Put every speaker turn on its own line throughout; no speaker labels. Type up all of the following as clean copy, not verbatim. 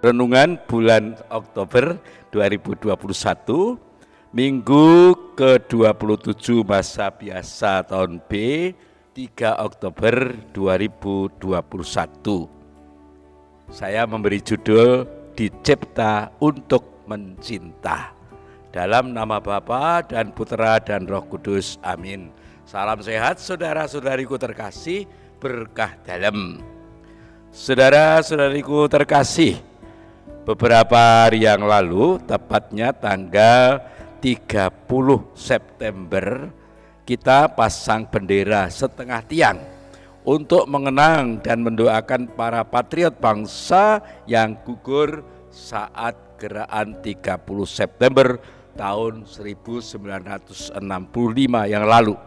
Renungan bulan Oktober 2021, Minggu ke-27 masa biasa tahun B, 3 Oktober 2021. Saya memberi judul Dicipta untuk Mencinta. Dalam nama Bapa dan Putera dan Roh Kudus. Amin. Salam sehat saudara-saudariku terkasih, berkah dalam. Saudara-saudariku terkasih, beberapa hari yang lalu, tepatnya tanggal 30 September, kita pasang bendera setengah tiang untuk mengenang dan mendoakan para patriot bangsa yang gugur saat gerakan 30 September tahun 1965 yang lalu.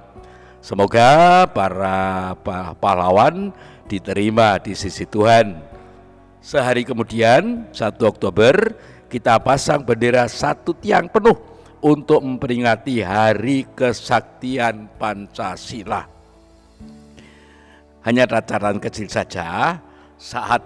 Semoga para pahlawan diterima di sisi Tuhan. Sehari kemudian, 1 Oktober, kita pasang bendera satu tiang penuh untuk memperingati Hari Kesaktian Pancasila. Hanya catatan kecil saja, saat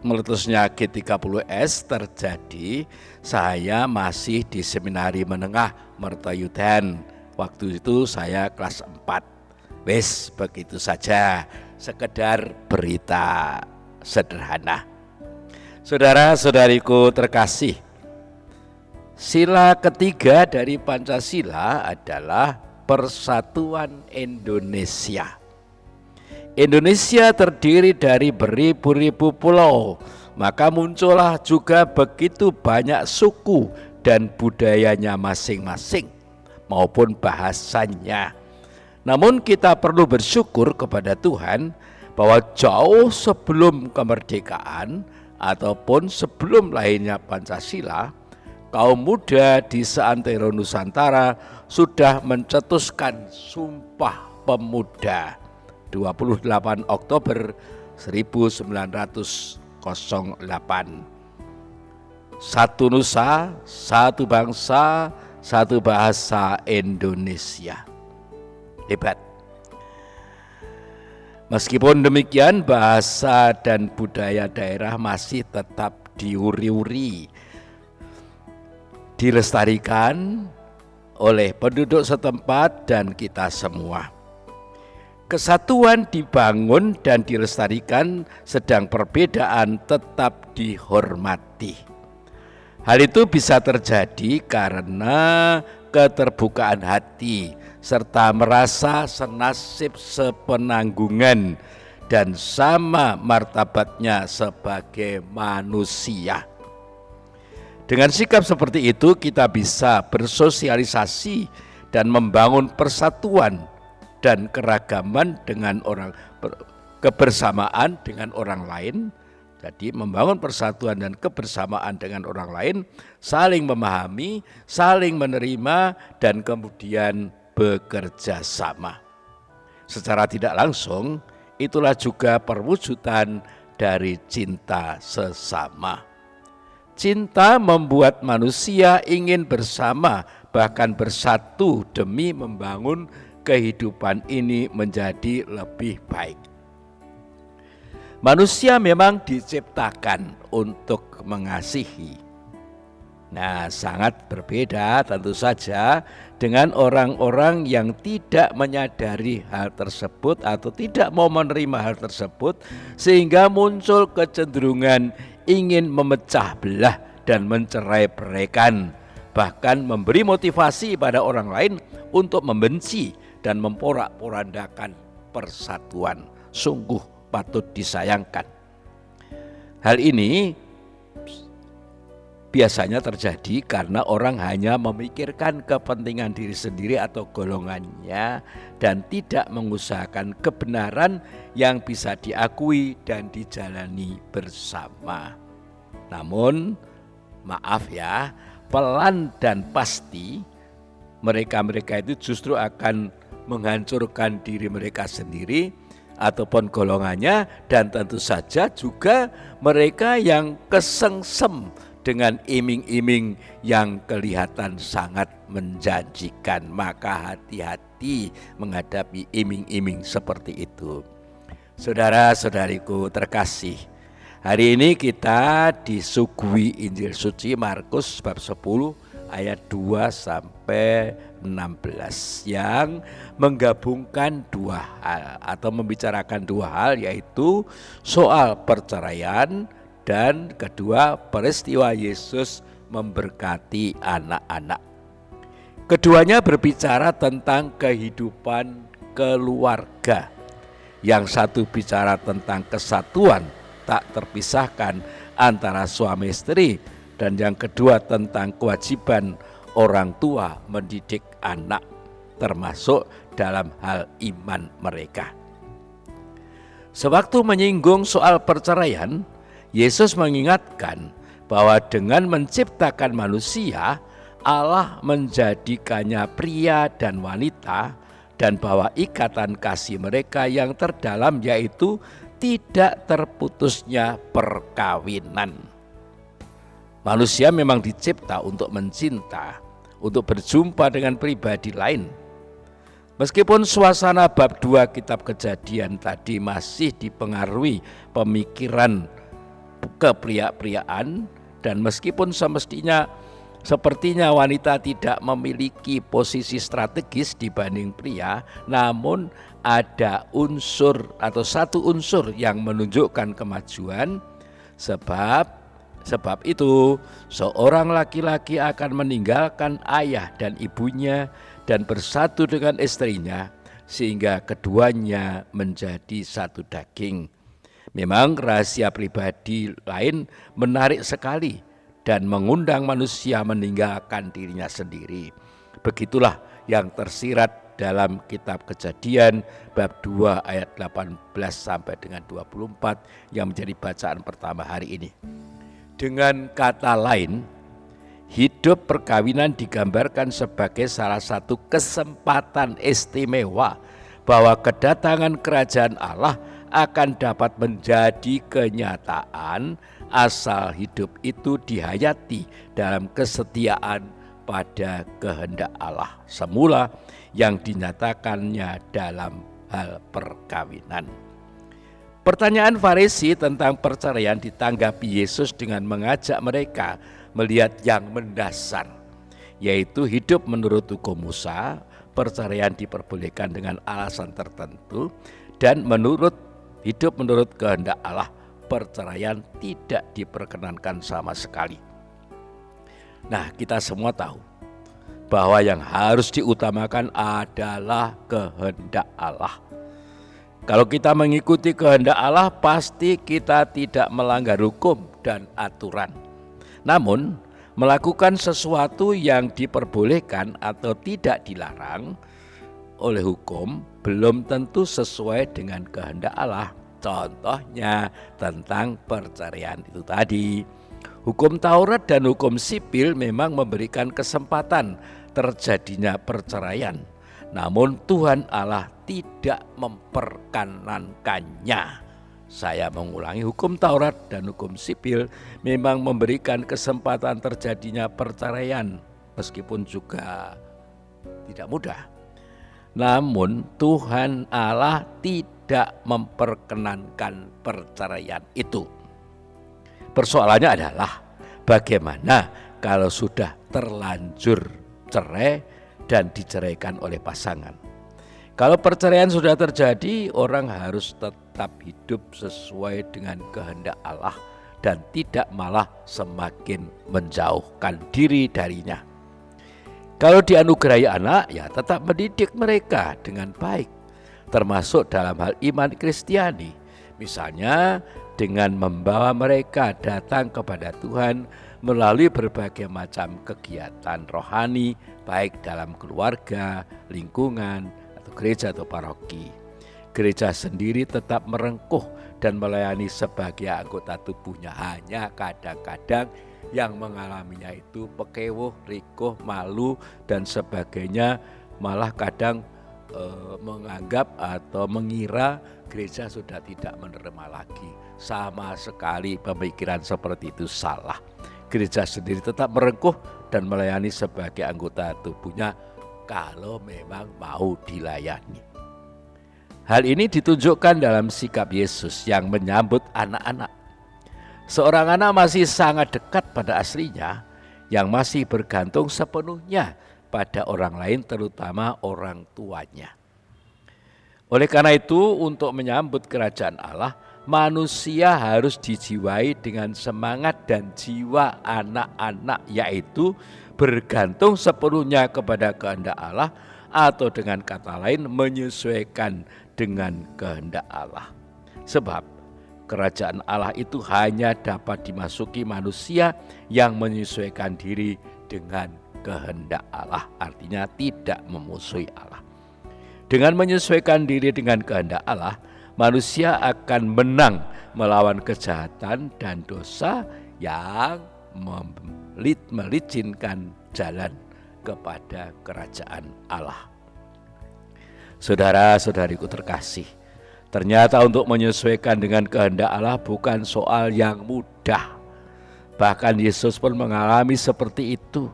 meletusnya G30S terjadi, saya masih di Seminari Menengah Mertoyudan. Waktu itu saya kelas 4. Wes, begitu saja, sekedar berita sederhana. Saudara-saudariku terkasih, sila ketiga dari Pancasila adalah Persatuan Indonesia. Indonesia terdiri dari beribu-ribu pulau, maka muncullah juga begitu banyak suku dan budayanya masing-masing maupun bahasanya. Namun kita perlu bersyukur kepada Tuhan bahwa jauh sebelum kemerdekaan ataupun sebelum lahirnya Pancasila, kaum muda di seantero Nusantara sudah mencetuskan Sumpah Pemuda 28 Oktober 1908. Satu nusa, satu bangsa, satu bahasa Indonesia. Hebat. Meskipun demikian, bahasa dan budaya daerah masih tetap diuri-uri, dilestarikan oleh penduduk setempat dan kita semua. Kesatuan dibangun dan dilestarikan, sedang perbedaan tetap dihormati. Hal itu bisa terjadi karena keterbukaan hati serta merasa senasib sepenanggungan dan sama martabatnya sebagai manusia. Dengan sikap seperti itu kita bisa bersosialisasi dan membangun persatuan dan keragaman dengan kebersamaan dengan orang lain. Jadi membangun persatuan dan kebersamaan dengan orang lain, saling memahami, saling menerima, dan kemudian bekerja sama. Secara tidak langsung, itulah juga perwujudan dari cinta sesama. Cinta membuat manusia ingin bersama, bahkan bersatu demi membangun kehidupan ini menjadi lebih baik. Manusia memang diciptakan untuk mengasihi. Nah, sangat berbeda tentu saja dengan orang-orang yang tidak menyadari hal tersebut atau tidak mau menerima hal tersebut, sehingga muncul kecenderungan ingin memecah belah dan mencerai-beraikan, bahkan memberi motivasi pada orang lain untuk membenci dan memporak-porandakan persatuan. Sungguh patut disayangkan. Hal ini biasanya terjadi karena orang hanya memikirkan kepentingan diri sendiri atau golongannya dan tidak mengusahakan kebenaran yang bisa diakui dan dijalani bersama. Namun, maaf ya, pelan dan pasti mereka-mereka itu justru akan menghancurkan diri mereka sendiri ataupun golongannya, dan tentu saja juga mereka yang kesengsem dengan iming-iming yang kelihatan sangat menjanjikan. Maka hati-hati menghadapi iming-iming seperti itu. Saudara-saudariku terkasih, Hari ini kita disuguhi Injil suci Markus bab 10 ayat 2 sampai 16 yang menggabungkan dua hal atau membicarakan dua hal, yaitu soal perceraian dan kedua peristiwa Yesus memberkati anak-anak. Keduanya berbicara tentang kehidupan keluarga. Yang satu bicara tentang kesatuan tak terpisahkan antara suami istri, dan yang kedua tentang kewajiban orang tua mendidik anak, termasuk dalam hal iman mereka. Sewaktu menyinggung soal perceraian, Yesus mengingatkan bahwa dengan menciptakan manusia, Allah menjadikannya pria dan wanita, dan bahwa ikatan kasih mereka yang terdalam yaitu tidak terputusnya perkawinan. Manusia memang dicipta untuk mencinta, untuk berjumpa dengan pribadi lain. Meskipun suasana bab 2 kitab Kejadian tadi masih dipengaruhi pemikiran kepria-priaan, dan meskipun sepertinya wanita tidak memiliki posisi strategis dibanding pria, namun ada unsur atau satu unsur yang menunjukkan kemajuan. Sebab itu seorang laki-laki akan meninggalkan ayah dan ibunya dan bersatu dengan istrinya, sehingga keduanya menjadi satu daging. Memang rahasia pribadi lain menarik sekali dan mengundang manusia meninggalkan dirinya sendiri. Begitulah yang tersirat dalam kitab Kejadian bab 2 ayat 18 sampai dengan 24 yang menjadi bacaan pertama hari ini. Dengan kata lain, hidup perkawinan digambarkan sebagai salah satu kesempatan istimewa bahwa kedatangan kerajaan Allah akan dapat menjadi kenyataan asal hidup itu dihayati dalam kesetiaan pada kehendak Allah semula yang dinyatakannya dalam hal perkawinan. Pertanyaan Farisi tentang perceraian ditanggapi Yesus dengan mengajak mereka melihat yang mendasar, yaitu hidup menurut hukum Musa, perceraian diperbolehkan dengan alasan tertentu, dan hidup menurut kehendak Allah, perceraian tidak diperkenankan sama sekali. Nah, kita semua tahu bahwa yang harus diutamakan adalah kehendak Allah. Kalau kita mengikuti kehendak Allah, pasti kita tidak melanggar hukum dan aturan. Namun, melakukan sesuatu yang diperbolehkan atau tidak dilarang oleh hukum belum tentu sesuai dengan kehendak Allah. Contohnya tentang perceraian itu tadi. Hukum Taurat dan hukum sipil memang memberikan kesempatan terjadinya perceraian. Namun Tuhan Allah tidak memperkenankannya. Saya mengulangi, hukum Taurat dan hukum sipil memang memberikan kesempatan terjadinya perceraian, meskipun juga tidak mudah. Namun Tuhan Allah tidak memperkenankan perceraian itu. Persoalannya adalah bagaimana kalau sudah terlanjur cerai dan diceraikan oleh pasangan. Kalau perceraian sudah terjadi, orang harus tetap hidup sesuai dengan kehendak Allah dan tidak malah semakin menjauhkan diri darinya. Kalau dianugerahi anak, ya tetap mendidik mereka dengan baik, termasuk dalam hal iman Kristiani. Misalnya dengan membawa mereka datang kepada Tuhan melalui berbagai macam kegiatan rohani, baik dalam keluarga, lingkungan, atau gereja atau paroki. Gereja sendiri tetap merengkuh dan melayani sebagai anggota tubuhnya. Hanya kadang-kadang yang mengalaminya itu pekewuh, rikuh, malu, dan sebagainya, malah kadang menganggap atau mengira gereja sudah tidak menerima lagi. Sama sekali pemikiran seperti itu salah. Gereja sendiri tetap merengkuh dan melayani sebagai anggota tubuhnya kalau memang mau dilayani. Hal ini ditunjukkan dalam sikap Yesus yang menyambut anak-anak. Seorang anak masih sangat dekat pada aslinya, yang masih bergantung sepenuhnya pada orang lain, terutama orang tuanya. Oleh karena itu, untuk menyambut kerajaan Allah, manusia harus dijiwai dengan semangat dan jiwa anak-anak, yaitu bergantung sepenuhnya kepada kehendak Allah, atau dengan kata lain menyesuaikan dengan kehendak Allah. Sebab kerajaan Allah itu hanya dapat dimasuki manusia yang menyesuaikan diri dengan kehendak Allah, artinya tidak memusuhi Allah. Dengan menyesuaikan diri dengan kehendak Allah, manusia akan menang melawan kejahatan dan dosa yang melicinkan jalan kepada kerajaan Allah. Saudara-saudariku terkasih, ternyata untuk menyesuaikan dengan kehendak Allah bukan soal yang mudah. Bahkan Yesus pun mengalami seperti itu.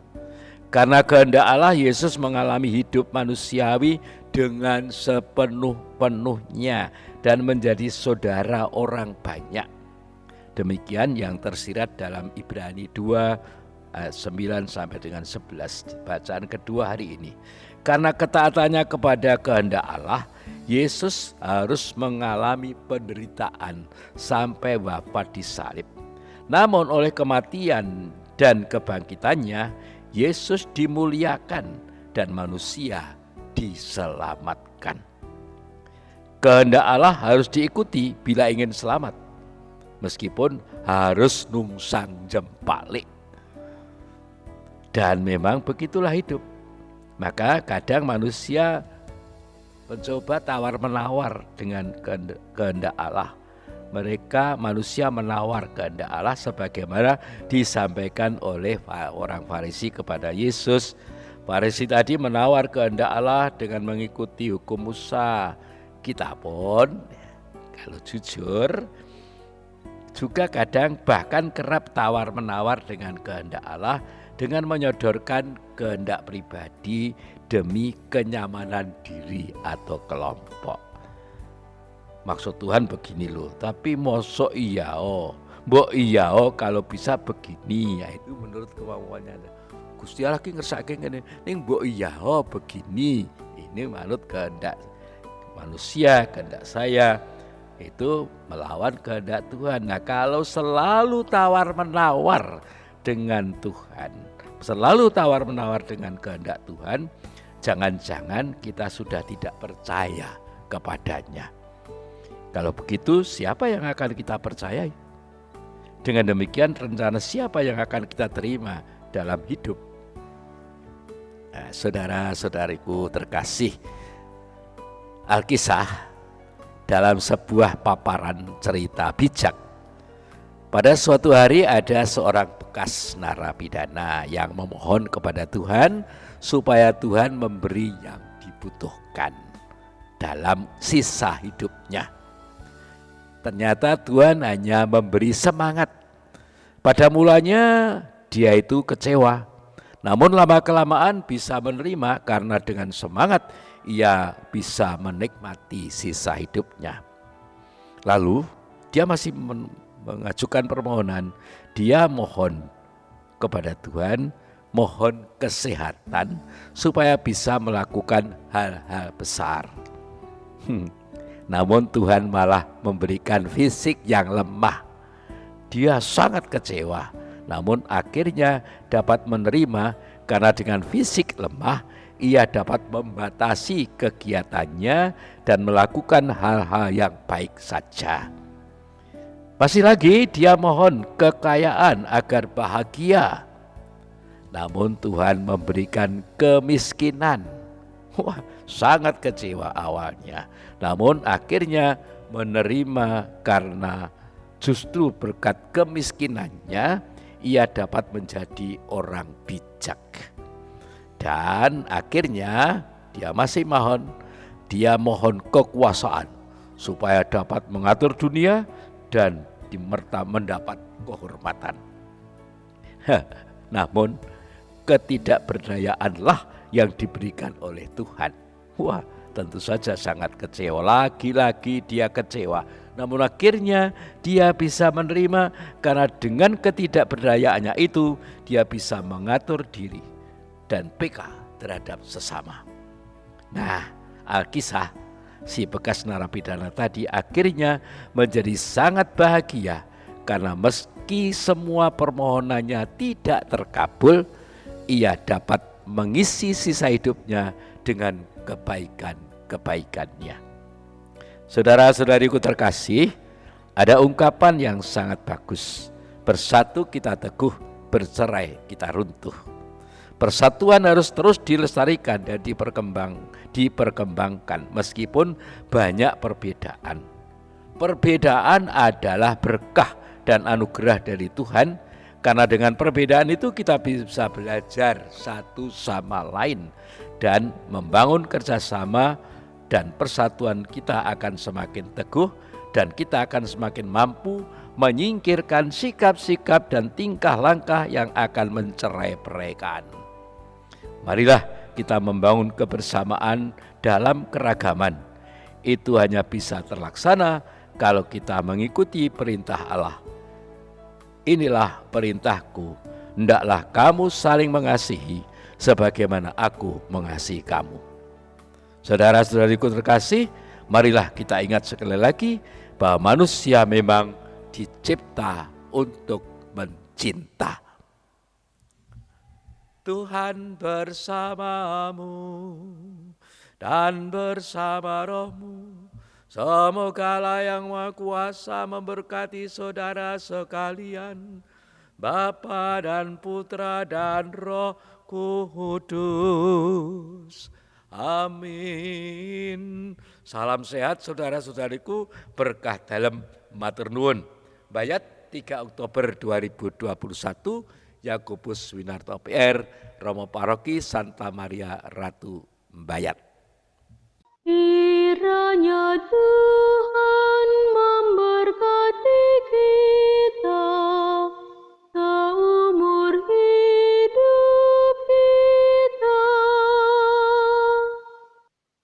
Karena kehendak Allah, Yesus mengalami hidup manusiawi dengan sepenuh-penuhnya dan menjadi saudara orang banyak. Demikian yang tersirat dalam Ibrani 2 ayat 9 sampai dengan 11 bacaan kedua hari ini. Karena ketaatannya kepada kehendak Allah, Yesus harus mengalami penderitaan sampai wafat di salib. Namun oleh kematian dan kebangkitannya, Yesus dimuliakan dan manusia diselamatkan. Kehendak Allah harus diikuti bila ingin selamat, meskipun harus nungsang jempalik. Dan memang begitulah hidup. Maka kadang manusia mencoba tawar-menawar dengan kehendak Allah. Manusia menawar kehendak Allah sebagaimana disampaikan oleh orang Farisi kepada Yesus. Farisi tadi menawar kehendak Allah dengan mengikuti hukum Musa. Kita pun kalau jujur juga kadang bahkan kerap tawar-menawar dengan kehendak Allah dengan menyodorkan kehendak pribadi demi kenyamanan diri atau kelompok. Maksud Tuhan begini loh, tapi mosok mbok kalau bisa begini, ya itu menurut kemauannya. Gusti Allah ki ngersake ngene, ning mbok begini. Ini menurut kehendak manusia, kehendak saya. Itu melawan kehendak Tuhan. Nah, kalau selalu tawar-menawar dengan Tuhan, selalu tawar-menawar dengan kehendak Tuhan, jangan-jangan kita sudah tidak percaya kepadanya. Kalau begitu, siapa yang akan kita percayai? Dengan demikian, rencana siapa yang akan kita terima dalam hidup? Nah, saudara-saudariku terkasih, Alkisah dalam sebuah paparan cerita bijak, pada suatu hari ada seorang bekas narapidana yang memohon kepada Tuhan supaya Tuhan memberi yang dibutuhkan dalam sisa hidupnya. Ternyata Tuhan hanya memberi semangat. Pada mulanya dia itu kecewa, namun lama-kelamaan bisa menerima karena dengan semangat ia bisa menikmati sisa hidupnya. Lalu dia masih mengajukan permohonan. Dia mohon kepada Tuhan, mohon kesehatan supaya bisa melakukan hal-hal besar. Namun Tuhan malah memberikan fisik yang lemah. Dia sangat kecewa, namun akhirnya dapat menerima karena dengan fisik lemah ia dapat membatasi kegiatannya dan melakukan hal-hal yang baik saja. Masih lagi dia mohon kekayaan agar bahagia, namun Tuhan memberikan kemiskinan. Wah, sangat kecewa awalnya, namun akhirnya menerima karena justru berkat kemiskinannya ia dapat menjadi orang bijak. Dan akhirnya dia masih mohon kekuasaan supaya dapat mengatur dunia dan mendapat kehormatan. Namun ketidakberdayaanlah yang diberikan oleh Tuhan. Wah, tentu saja sangat kecewa. Lagi-lagi dia kecewa Namun akhirnya dia bisa menerima karena dengan ketidakberdayaannya itu dia bisa mengatur diri dan peka terhadap sesama. Nah, Alkisah, si bekas narapidana tadi akhirnya menjadi sangat bahagia karena meski semua permohonannya tidak terkabul, ia dapat mengisi sisa hidupnya dengan kebaikan-kebaikannya. Saudara-saudariku terkasih, ada ungkapan yang sangat bagus. Bersatu kita teguh, bercerai kita runtuh. Persatuan harus terus dilestarikan dan diperkembangkan meskipun banyak perbedaan. Perbedaan adalah berkah dan anugerah dari Tuhan, karena dengan perbedaan itu kita bisa belajar satu sama lain dan membangun kerjasama, dan persatuan kita akan semakin teguh dan kita akan semakin mampu menyingkirkan sikap-sikap dan tingkah langkah yang akan mencerai-beraikan. Marilah kita membangun kebersamaan dalam keragaman. Itu hanya bisa terlaksana kalau kita mengikuti perintah Allah. Inilah perintahku, hendaklah kamu saling mengasihi sebagaimana aku mengasihi kamu. Saudara-saudariku terkasih, marilah kita ingat sekali lagi bahwa manusia memang dicipta untuk mencinta. Tuhan bersamamu dan bersama rohmu. Semoga Yang Maha Kuasa memberkati saudara sekalian, Bapa dan Putra dan Roh Kudus. Amin. Salam sehat saudara-saudariku, berkah dalam matur nuwun. Bayat 3 Oktober 2021, Yakobus Winarto PR, Romo Paroki Santa Maria Ratu Bayat.